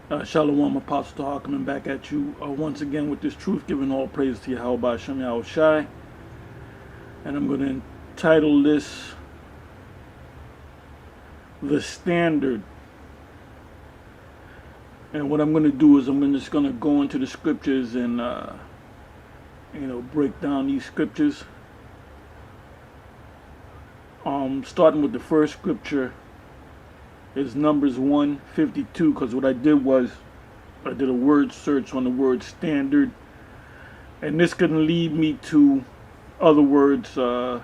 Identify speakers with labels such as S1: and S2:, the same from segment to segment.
S1: Shalom, Apostle Tahar, coming back at you once again with this truth, giving all praise to Yahweh Hashem Yahweh Shai. And I'm going to entitle this The Standard. And what I'm going to do is I'm just going to go into the scriptures and, break down these scriptures. Starting with the first scripture is Numbers 1:52, because what I did was I did a word search on the word standard, and this can lead me to other words, as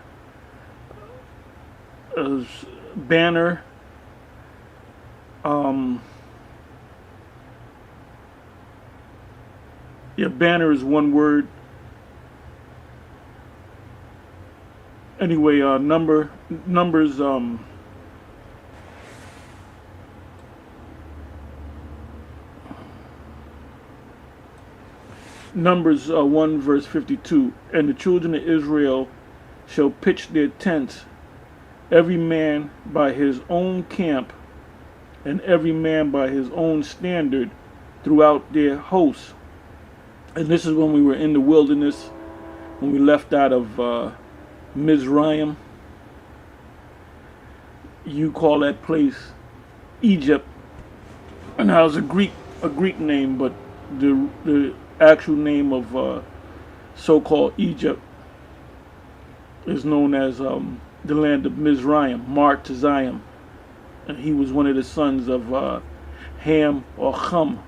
S1: banner, banner is one word. Anyway, Numbers Numbers 1 verse 52, and the children of Israel shall pitch their tents, every man by his own camp, and every man by his own standard, throughout their hosts. And this is when we were in the wilderness, when we left out of Mizraim. You call that place Egypt, and that was a Greek name, but the actual name of so-called Egypt is known as the land of Mizraim, Mart to Zion. And he was one of the sons of Ham or Chum.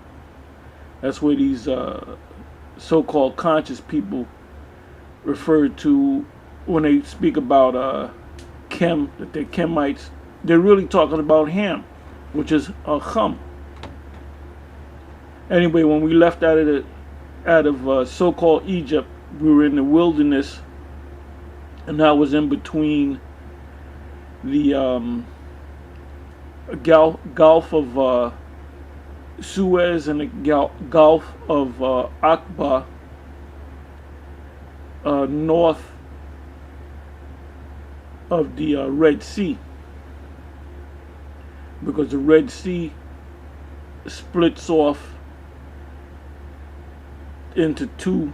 S1: That's where these so-called conscious people refer to when they speak about Chem, that they're Kemites. They're really talking about Ham, which is Chum. Anyway, when we left out of so-called Egypt, we were in the wilderness, and that was in between the Gulf of Suez and the Gulf of Aqaba, north of the Red Sea, because the Red Sea splits off into two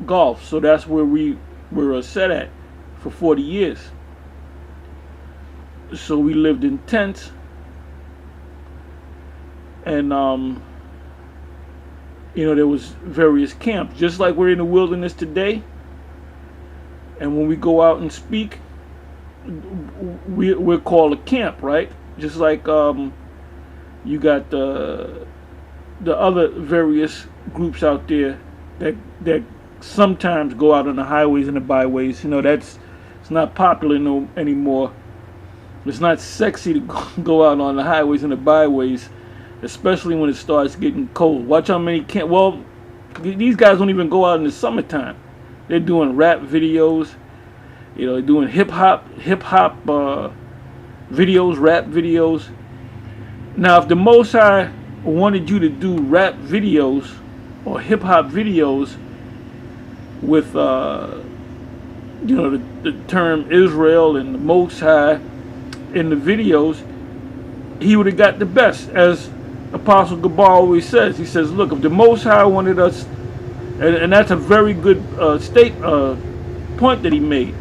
S1: gulfs. So that's where we were set at for 40 years. So we lived in tents, and there was various camps, just like we're in the wilderness today. And when we go out and speak, we're called a camp, right? Just like you got the other various groups out there that sometimes go out on the highways and the byways. It's not popular anymore. It's not sexy to go out on the highways and the byways, especially when it starts getting cold. Watch how many these guys don't even go out in the summertime. They're doing rap videos, they're doing hip hop videos, rap videos. Now, if the Most High wanted you to do rap videos or hip hop videos with the term Israel and the Most High in the videos, he would have got the best. As Apostle Gabar always says, he says, look, if the Most High wanted us, and that's a very good point that he made.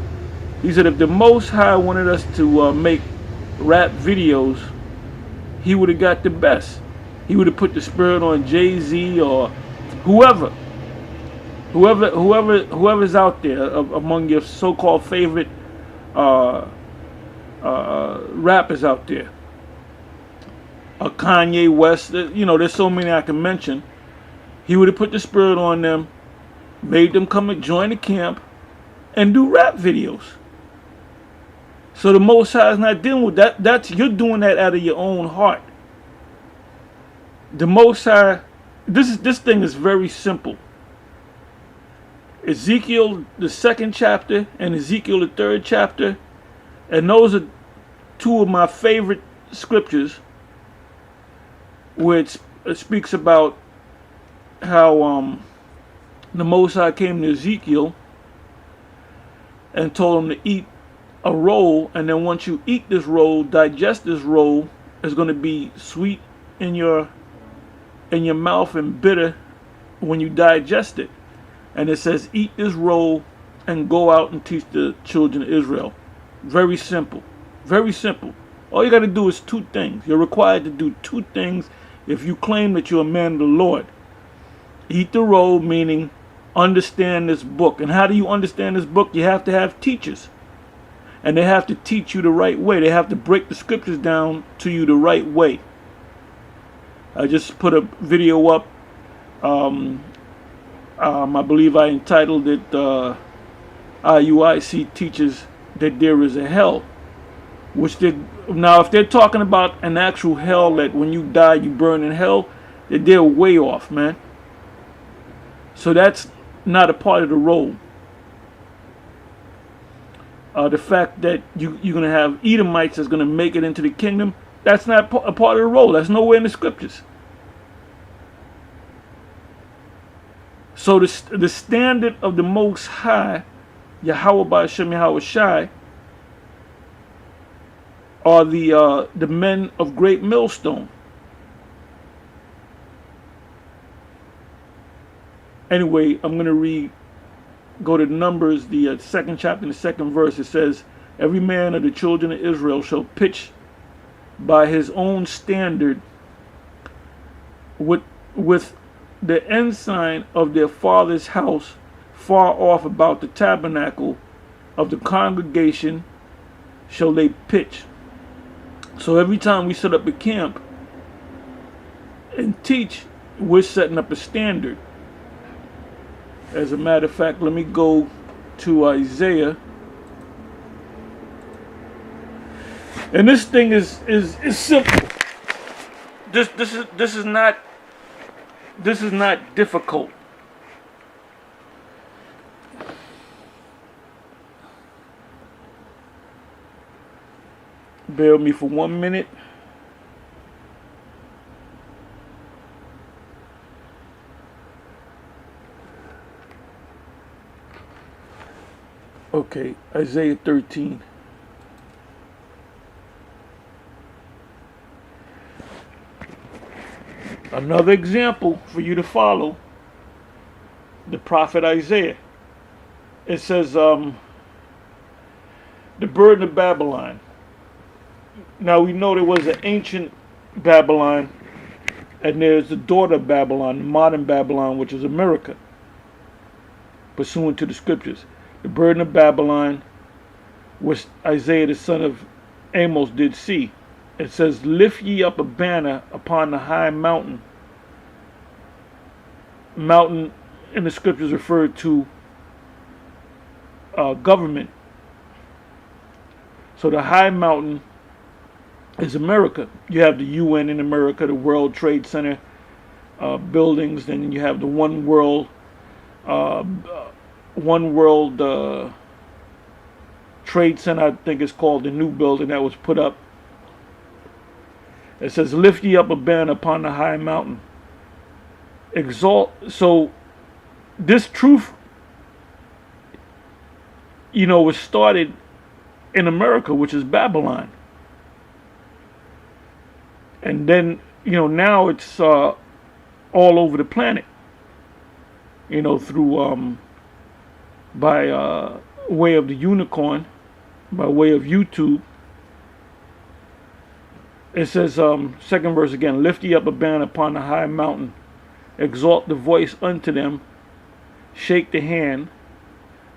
S1: He said if the Most High wanted us to make rap videos, he would have got the best. He would have put the spirit on Jay-Z or whoever's out there among your so-called favorite rappers out there. Kanye West, there's so many I can mention. He would have put the spirit on them, made them come and join the camp, and do rap videos. So the Most High is not dealing with that. You're doing that out of your own heart. The Most High, this thing is very simple. Ezekiel, the 2nd chapter, and Ezekiel, the 3rd chapter, and those are two of my favorite scriptures, where it speaks about how the Most High came to Ezekiel and told him to eat a roll, and then once you eat this roll, digest this roll, it's going to be sweet in your in your mouth and bitter when you digest it. And it says, eat this roll and go out and teach the children of Israel. Very simple. Very simple. All you got to do is two things. You're required to do two things if you claim that you're a man of the Lord. Eat the roll, meaning understand this book. And how do you understand this book? You have to have teachers. And they have to teach you the right way. They have to break the scriptures down to you the right way. I just put a video up. I believe I entitled it, IUIC teaches that there is a hell. Now, if they're talking about an actual hell that when you die you burn in hell, they're way off, man. So that's not a part of the role. The fact that you're going to have Edomites that's going to make it into the kingdom, that's not a part of the role. That's nowhere in the scriptures. So the standard of the Most High, Yahweh Ba'ashem Yahweh Shai, are the men of great millstone. Anyway, I'm going to go to Numbers, the second chapter and the second verse. It says, every man of the children of Israel shall pitch by his own standard with the ensign of their father's house far off about the tabernacle of the congregation shall they pitch. So every time we set up a camp and teach, we're setting up a standard. As a matter of fact, let me go to Isaiah. And this thing is simple. This is not difficult. Bear with me for 1 minute. Okay, Isaiah 13. Another example for you to follow, the prophet Isaiah. It says, the burden of Babylon. Now we know there was an ancient Babylon, and there's the daughter of Babylon, modern Babylon, which is America, pursuant to the scriptures. The burden of Babylon, which Isaiah the son of Amos did see. It says, lift ye up a banner upon the high mountain. Mountain in the scriptures referred to government. So the high mountain is America. You have the UN in America, the World Trade Center buildings, then you have the One World Trade Center, I think it's called, the new building that was put up. It says, lift ye up a banner upon the high mountain. Exalt. So this truth, was started in America, which is Babylon. And then, now it's all over the planet. Through, by way of the unicorn, by way of YouTube. It says, second verse again, lift ye up a banner upon the high mountain, exalt the voice unto them, shake the hand,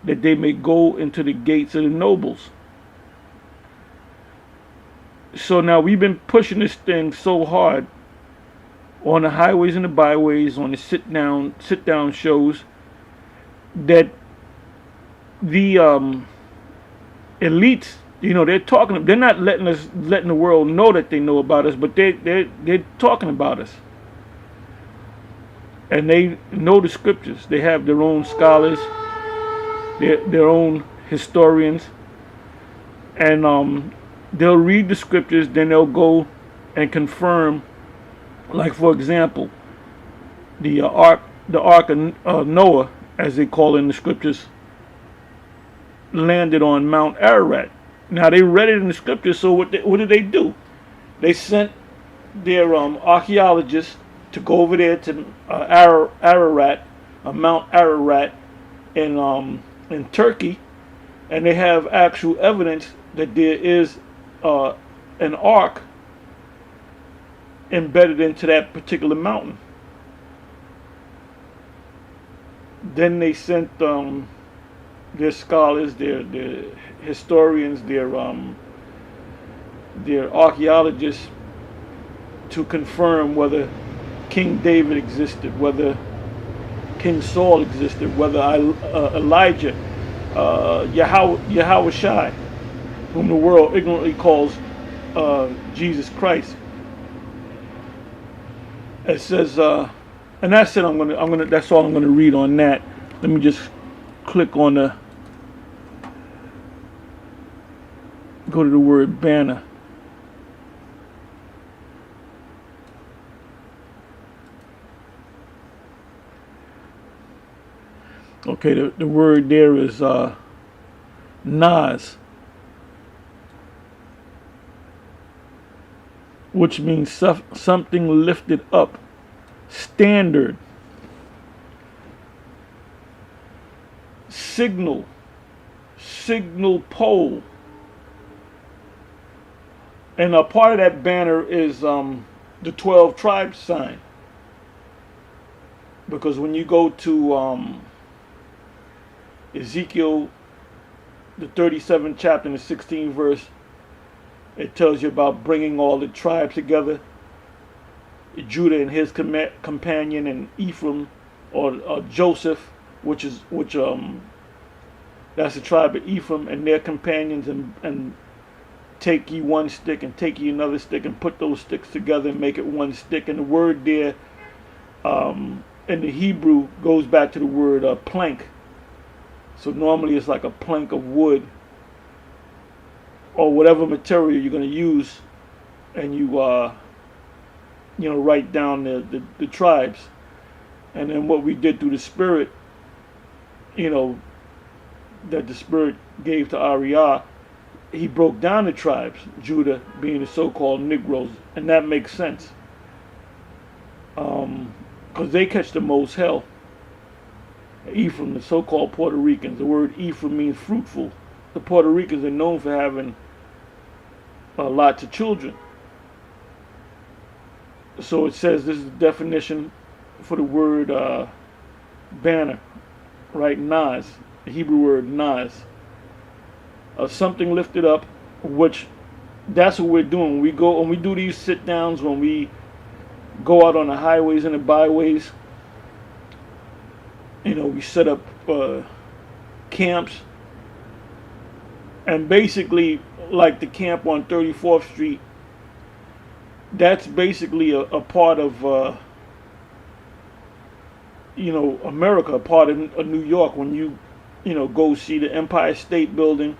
S1: that they may go into the gates of the nobles. So now we've been pushing this thing so hard on the highways and the byways, on the sit down shows, that the elites, they're not letting the world know that they know about us, but they're talking about us. And they know the scriptures. They have their own scholars, their own historians, and they'll read the scriptures, then they'll go and confirm. Like, for example, the ark of Noah, as they call it in the scriptures, landed on Mount Ararat. Now, they read it in the scriptures, so what did they do? They sent their archaeologists to go over there to Ararat, Mount Ararat in Turkey, and they have actual evidence that there is an ark embedded into that particular mountain. Then they sent their scholars, their historians, their archaeologists to confirm whether King David existed, whether King Saul existed, whether Elijah, Yahweh Shai, whom the world ignorantly calls Jesus Christ. It says, and that's it. That's all I'm gonna read on that. Let me just click on go to the word banner. Okay, the word there is Nas, which means something lifted up. Standard, signal pole, and a part of that banner is the 12 tribes sign. Because when you go to Ezekiel, the 37th chapter and the 16th verse, it tells you about bringing all the tribes together. Judah and his companion, and Ephraim or Joseph, which that's the tribe of Ephraim, and their companions, and take ye one stick and take ye another stick and put those sticks together and make it one stick. And the word there in the Hebrew goes back to the word plank. So normally it's like a plank of wood or whatever material you're going to use, and you write down the tribes. And then what we did through the Spirit, that the Spirit gave to Ariah, he broke down the tribes, Judah being the so-called Negroes, and that makes sense. Because they catch the most hell. Ephraim, the so-called Puerto Ricans, the word Ephraim means fruitful. The Puerto Ricans are known for having lots of children. So it says, this is the definition for the word banner, right? Nas, the Hebrew word Nas. Something lifted up, which that's what we're doing. When we do these sit downs, when we go out on the highways and the byways, we set up camps, and basically like the camp on 34th Street, that's basically a part of America, a part of New York. When you go see the Empire State Building,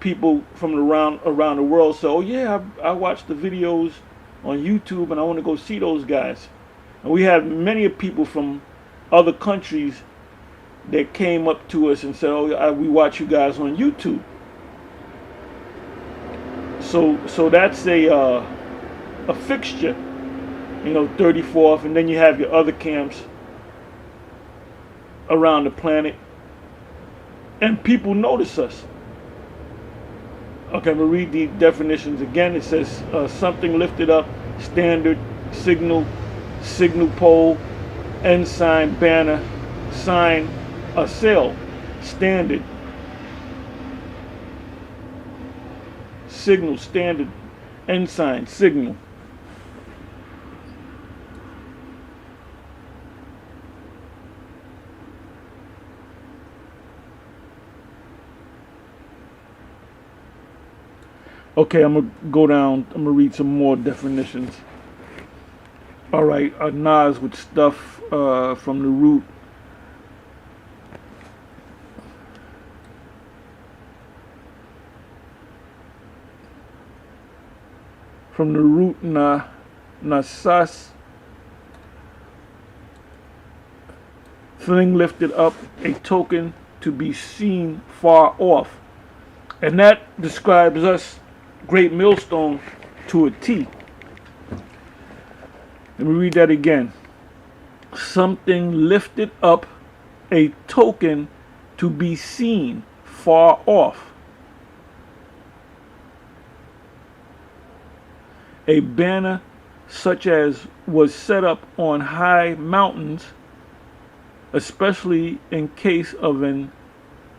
S1: people from around the world say, oh yeah, I watched the videos on YouTube and I want to go see those guys. And we have many people from other countries that came up to us and said, oh, we watch you guys on YouTube. So that's a fixture, 34th, and then you have your other camps around the planet, and people notice us. Okay, I'm going to read the definitions again. It says something lifted up, standard, signal pole, ensign, banner, sign, a sail, standard, signal, standard, ensign, signal. Okay, I'm going to go down. I'm going to read some more definitions. All right, Nas with stuff from the root. From the root nasas, thing lifted up, a token to be seen far off. And that describes us, Great Millstone, to a T. Let me read that again. Something lifted up, a token to be seen far off. A banner such as was set up on high mountains, especially in case of an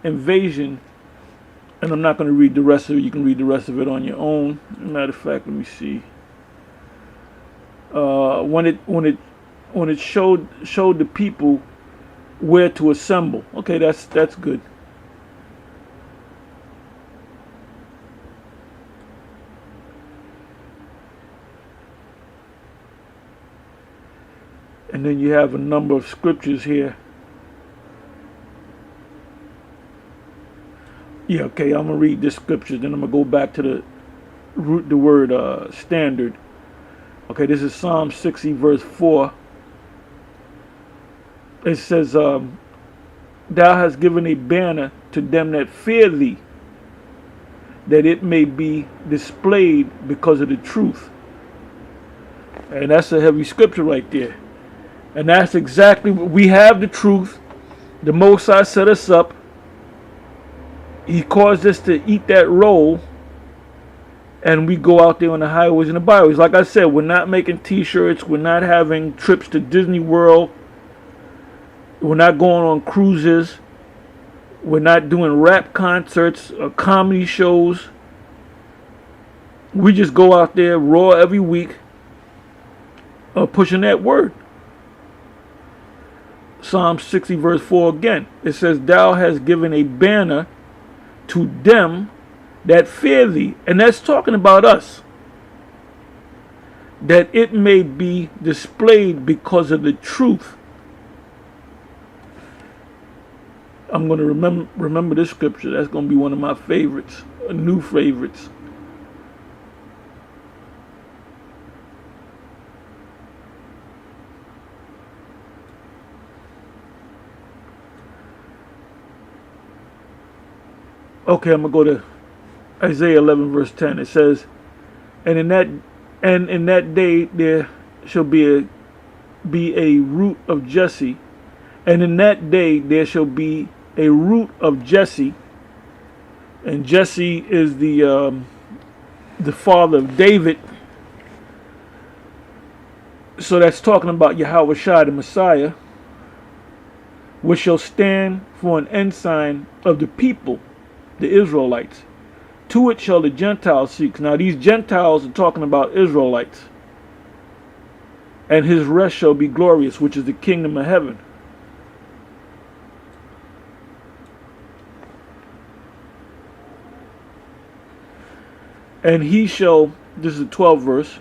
S1: invasion. And I'm not going to read the rest of it. You can read the rest of it on your own. Matter of fact, let me see. When it showed the people where to assemble. Okay, that's good. And then you have a number of scriptures here. Yeah, okay, I'm going to read this scripture, then I'm going to go back to the word standard. Okay, this is Psalm 60, verse 4. It says, Thou hast given a banner to them that fear thee, that it may be displayed because of the truth. And that's a heavy scripture right there. And that's exactly what we have, the truth. The Most High set us up. He caused us to eat that roll, and we go out there on the highways and the byways. Like I said, we're not making t-shirts. We're not having trips to Disney World. We're not going on cruises. We're not doing rap concerts or comedy shows. We just go out there raw every week, pushing that word. Psalm 60, verse 4 again. It says, Thou hast given a banner to them that fear thee. And that's talking about us. That it may be displayed because of the truth. I'm going to remember this scripture. That's going to be one of my favorites, new favorites. Okay, I'm going to go to Isaiah 11, verse 10. It says, And in that day there shall be a root of Jesse, and in that day there shall be a root of Jesse, and Jesse is the father of David. So that's talking about Yahweh Shai, the Messiah, which shall stand for an ensign of the people, the Israelites. To it shall the Gentiles seek. Now these Gentiles are talking about Israelites. And his rest shall be glorious, which is the kingdom of heaven. And he shall, this is the 12th verse,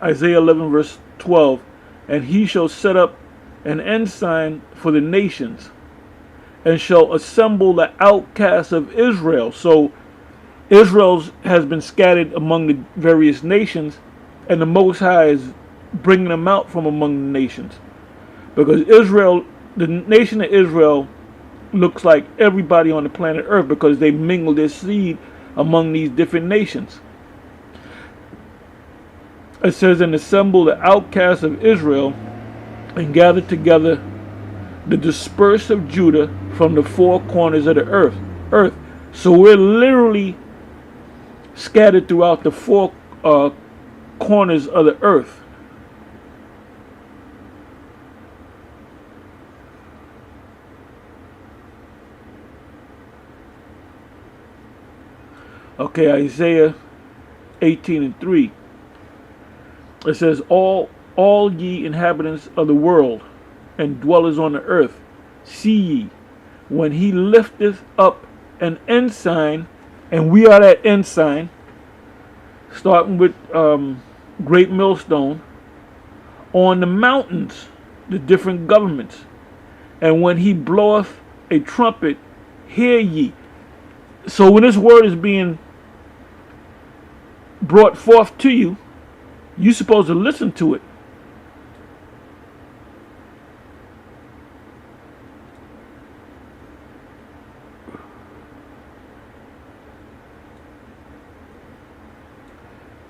S1: Isaiah 11 verse 12, and he shall set up an ensign for the nations, and shall assemble the outcasts of Israel. So Israel has been scattered among the various nations, and the Most High is bringing them out from among the nations. Because Israel, the nation of Israel, looks like everybody on the planet Earth, because they mingle their seed among these different nations. It says, and assemble the outcasts of Israel, and gather together the dispersed of Judah from the four corners of the earth. So we're literally scattered throughout the four corners of the earth. Okay, Isaiah 18 and 3. It says, all ye inhabitants of the world and dwellers on the earth, see ye, when he lifteth up an ensign, and we are that ensign, starting with great millstone, on the mountains, the different governments. And when he bloweth a trumpet, hear ye. So when this word is being brought forth to you, you're supposed to listen to it.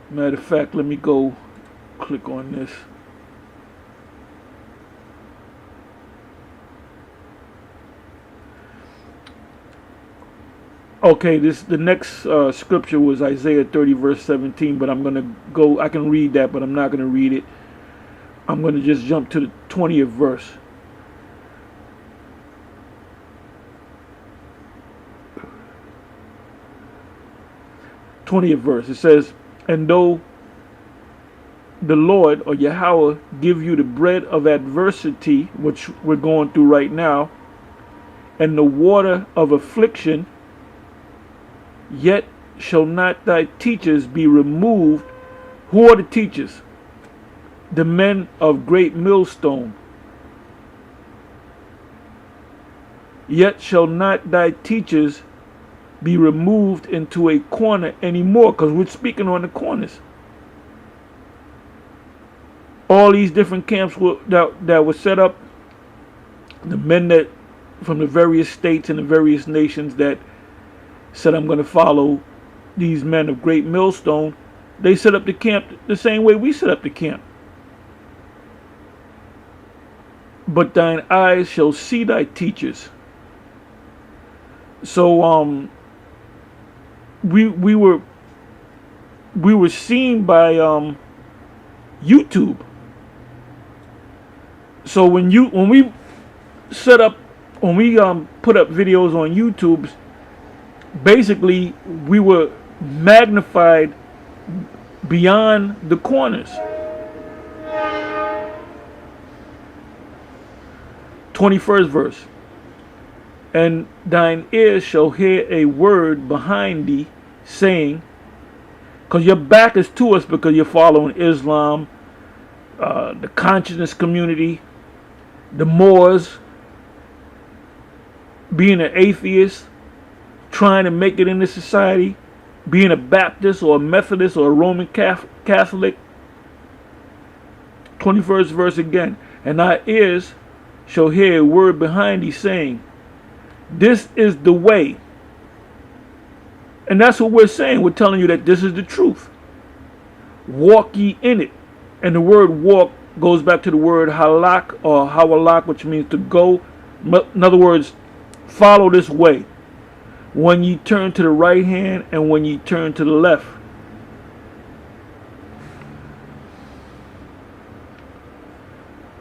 S1: Matter of fact, let me go click on this. Okay, the next scripture was Isaiah 30 verse 17, but I'm gonna go. I can read that, but I'm not gonna read it. I'm gonna just jump to the 20th verse. It says, "And though the Lord or Yahweh give you the bread of adversity, which we're going through right now, and the water of affliction, yet shall not thy teachers be removed." Who are the teachers? The men of great millstone. "Yet shall not thy teachers be removed into a corner anymore," because we're speaking on the corners. All these different camps that were set up, the men that from the various states and the various nations that said, "I'm going to follow these men of great millstone," they set up the camp the same way we set up the camp. "But thine eyes shall see thy teachers." So we were seen by YouTube. So when we set up, when we put up videos on YouTube, basically we were magnified beyond the corners. 21st verse. "And thine ears shall hear a word behind thee, saying," because your back is to us because you're following Islam, the consciousness community, the Moors, being an atheist, trying to make it in this society, being a Baptist or a Methodist or a Roman Catholic. 21st verse again. "And thy ears shall hear a word behind thee, saying, this is the way." And that's what we're saying. We're telling you that this is the truth. "Walk ye in it." And the word walk goes back to the word halak or hawalak, which means to go. In other words, follow this way. "When ye turn to the right hand and when ye turn to the left."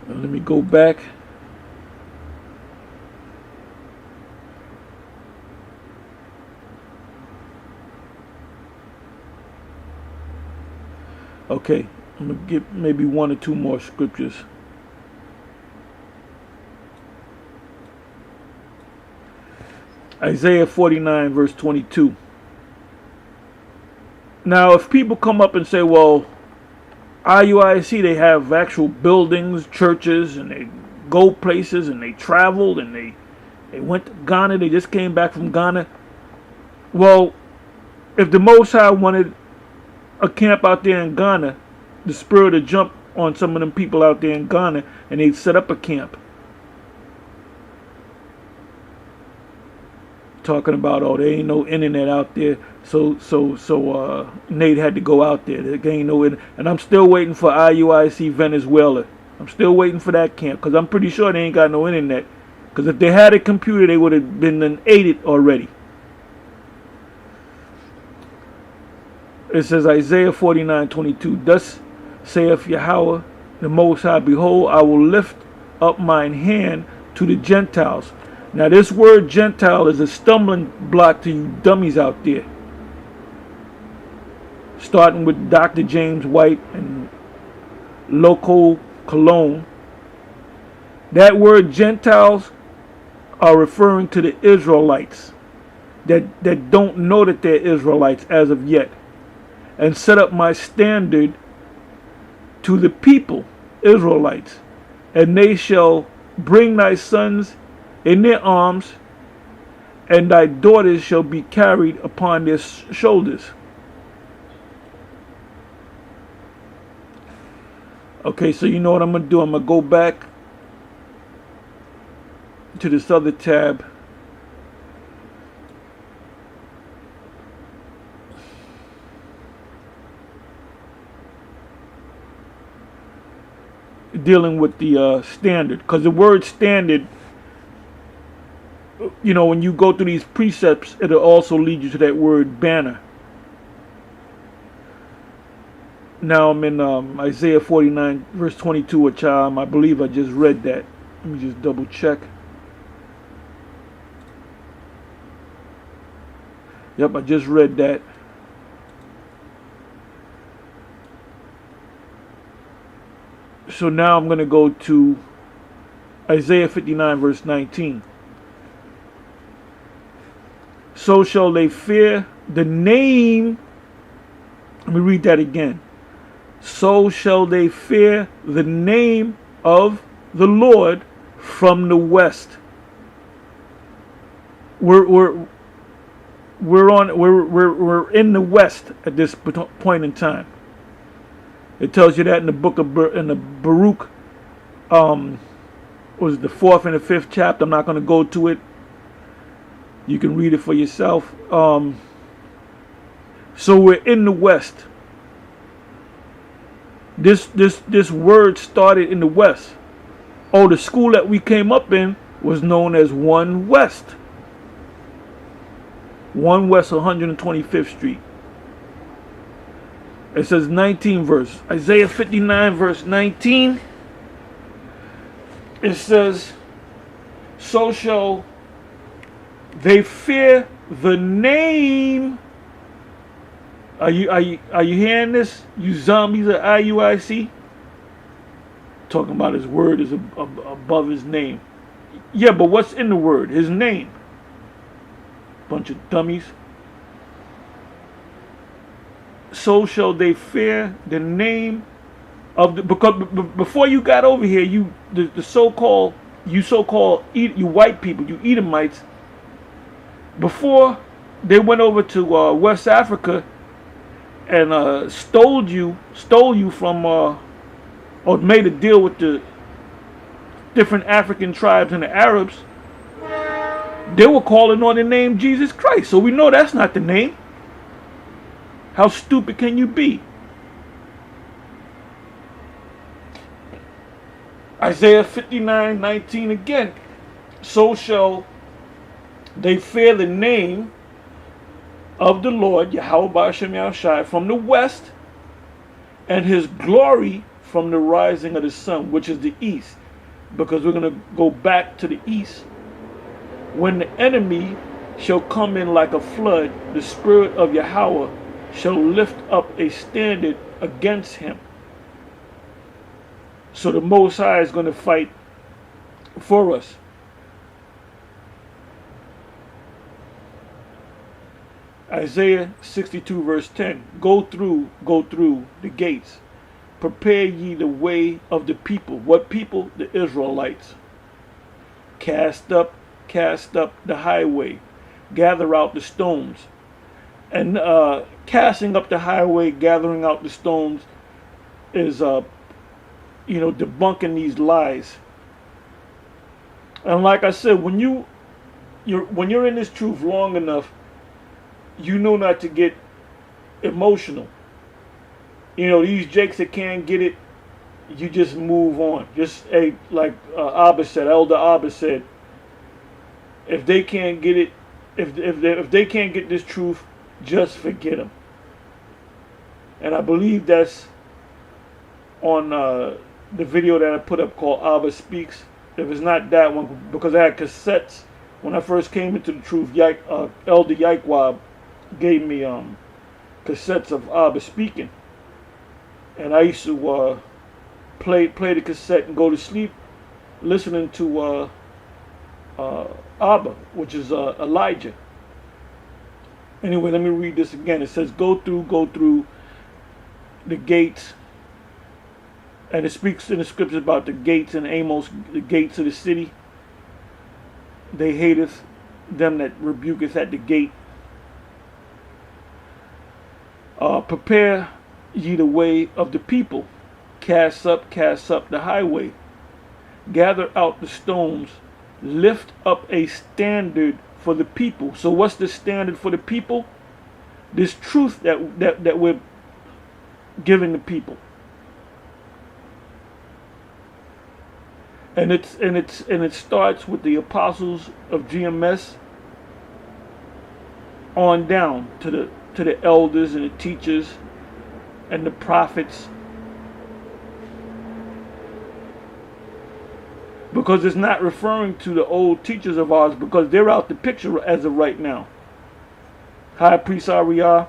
S1: Now let me go back. Okay, I'm going to get maybe one or two more scriptures. Isaiah 49 verse 22. Now if people come up and say, well, IUIC, they have actual buildings, churches, and they go places and they traveled and they went to Ghana, they just came back from Ghana. Well, if the Most High wanted a camp out there in Ghana, the Spirit would jump on some of them people out there in Ghana and they'd set up a camp. Talking about, oh, there ain't no internet out there, so Nate had to go out there. There ain't no internet. And I'm still waiting for IUIC Venezuela. I'm still waiting for that camp because I'm pretty sure they ain't got no internet. Because if they had a computer, they would have been ate it already. It says Isaiah 49:22. "Thus saith Yahweh the Most High, behold, I will lift up mine hand to the Gentiles." Now this word Gentile is a stumbling block to you dummies out there. Starting with Dr. James White and Loco Cologne. That word Gentiles are referring to the Israelites that don't know that they're Israelites as of yet. "And set up my standard to the people, Israelites, and they shall bring thy sons in their arms, and thy daughters shall be carried upon their shoulders." Okay, so you know what I'm going to do? I'm going to go back to this other tab. Dealing with the standard, because the word standard you know, when you go through these precepts, it'll also lead you to that word banner. Now I'm in Isaiah 49 verse 22, which I believe I just read that. Let me just double check. Yep, I just read that. So now I'm going to go to Isaiah 59 verse 19. So shall they fear the name. Let me read that again. So shall they fear the name of the Lord from the west. We're in the west at this point in time. It tells you that in the book of Baruch, was the 4th and the 5th chapter. I'm not going to go to it. You can read it for yourself. So we're in the west. This word started in the west. Oh, the school that we came up in was known as One West. One West 125th Street. It says 19 verse. Isaiah 59 verse 19. It says, so shall they fear the name. Are you hearing this? You zombies at IUIC? Talking about his word is above his name. Yeah, but what's in the word? His name. Bunch of dummies. So shall they fear the name of the, because before you got over here, you so-called white people, you Edomites, before they went over to West Africa and stole you from or made a deal with the different African tribes and the Arabs, they were calling on the name Jesus Christ. So we know that's not the name. How stupid can you be? Isaiah 59:19 again. So shall they fear the name of the Lord, Yahweh Ba'ashem Yahushai, from the west, and his glory from the rising of the sun, which is the east. Because we're going to go back to the east. When the enemy shall come in like a flood, the spirit of Yahweh shall lift up a standard against him. So the Most High is going to fight for us. Isaiah 62 verse 10. Go through the gates. Prepare ye the way of the people. What people? The Israelites. Cast up the highway. Gather out the stones. And casting up the highway, gathering out the stones is debunking these lies. And like I said, when you're in this truth long enough, you know not to get emotional. These jakes that can't get it, you just move on. Just like Abba said, Elder Abba said, if they can't get it, if they can't get this truth, just forget them. And I believe that's on the video that I put up called Abba Speaks. If it's not that one, because I had cassettes when I first came into the truth. Elder Yaikwab gave me cassettes of Abba speaking, and I used to play the cassette and go to sleep listening to Abba, which is Elijah. Anyway, let me read this again. It says, go through the gates. And it speaks in the scriptures about the gates in Amos, the gates of the city. They hateth them that rebuketh at the gate. Prepare ye the way of the people. Cast up the highway. Gather out the stones. Lift up a standard for the people. So what's the standard for the people? This truth that we're giving the people. And it starts with the apostles of GMS on down to the elders and the teachers and the prophets, because it's not referring to the old teachers of ours, because they're out the picture as of right now. High Priest Ariah,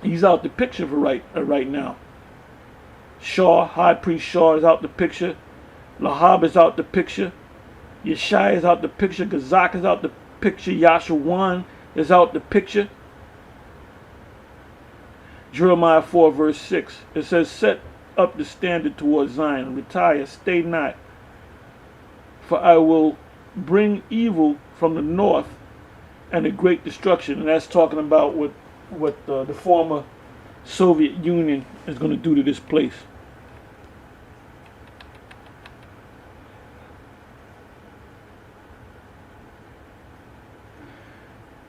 S1: he's out the picture for right now. Shaw, High Priest Shaw is out the picture. Lahab is out the picture. Yeshai is out the picture. Gazak is out the picture. Yashawan is out the picture. Jeremiah 4 verse 6. It says, set up the standard towards Zion. Retire, stay not. For I will bring evil from the north and a great destruction. And that's talking about what the former Soviet Union is going to do to this place.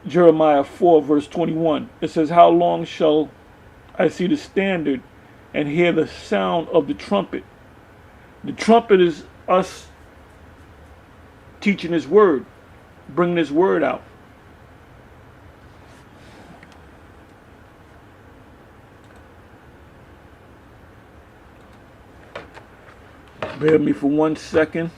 S1: Jeremiah 4 verse 21. It says, how long shall I see the standard and hear the sound of the trumpet? The trumpet is us teaching his word, bringing his word out. Bear with me for 1 second.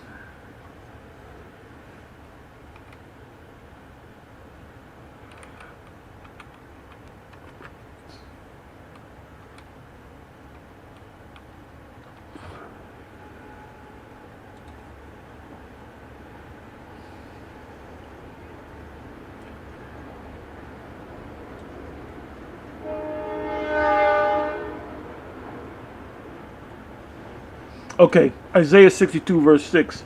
S1: Okay, Isaiah 62 verse 6.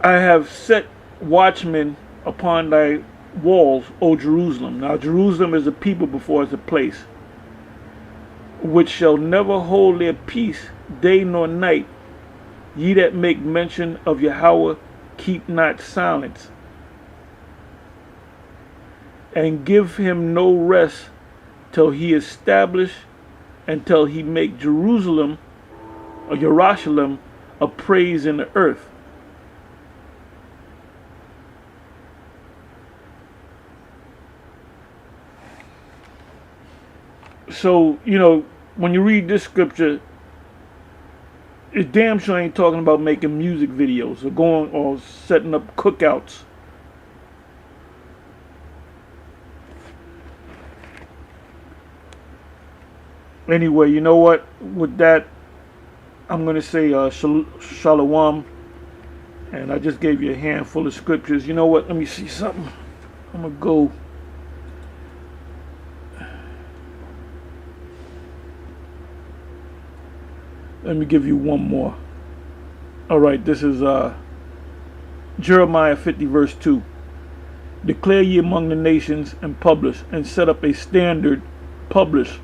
S1: I have set watchmen upon thy walls, O Jerusalem. Now Jerusalem is a people before it's a place, which shall never hold their peace day nor night. Ye that make mention of Yahweh, keep not silence, and give him no rest till he establish, until he make Jerusalem or Yerushalayim a praise in the earth. So, you know, when you read this scripture, it damn sure ain't talking about making music videos or going or setting up cookouts. Anyway, you know what? With that, I'm going to say shalom. And I just gave you a handful of scriptures. You know what? Let me see something. I'm going to go. Let me give you one more. All right, this is Jeremiah 50 verse 2. Declare ye among the nations and publish, and set up a standard, publish,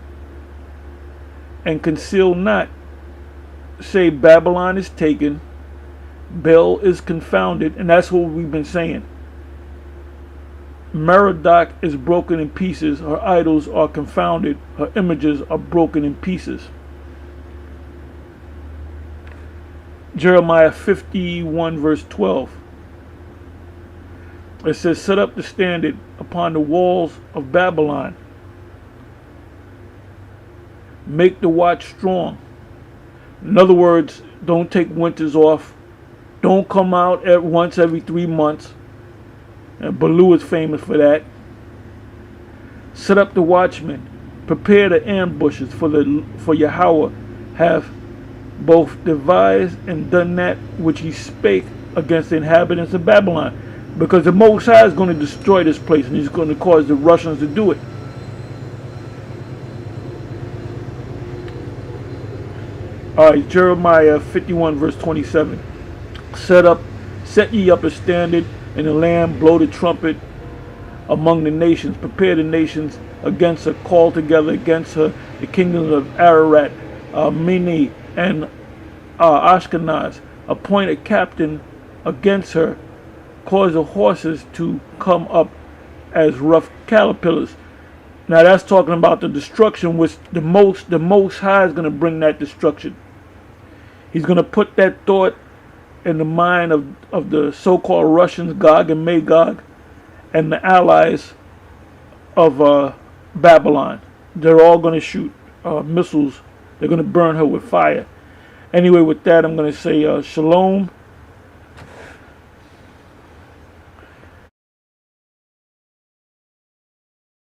S1: and conceal not. Say Babylon is taken, Bel is confounded, and that's what we've been saying. Merodach is broken in pieces, her idols are confounded, her images are broken in pieces. Jeremiah 51 verse 12. It says, set up the standard upon the walls of Babylon. Make the watch strong. In other words, don't take winters off. Don't come out at once every 3 months. And Baloo is famous for that. Set up the watchmen. Prepare the ambushes, for Yahweh have both devised and done that which he spake against the inhabitants of Babylon. Because the Most High is going to destroy this place, and he's going to cause the Russians to do it. Alright, Jeremiah 51 verse 27. Set ye up a standard in the land, blow the trumpet among the nations, prepare the nations against her, call together against her the kingdoms of Ararat, Mini, and Ashkenaz, appoint a captain against her, cause the horses to come up as rough caterpillars. Now that's talking about the destruction, which the most High is going to bring that destruction. He's going to put that thought in the mind of the so-called Russians, Gog and Magog, and the allies of Babylon. They're all going to shoot missiles. They're going to burn her with fire. Anyway, with that, I'm going to say shalom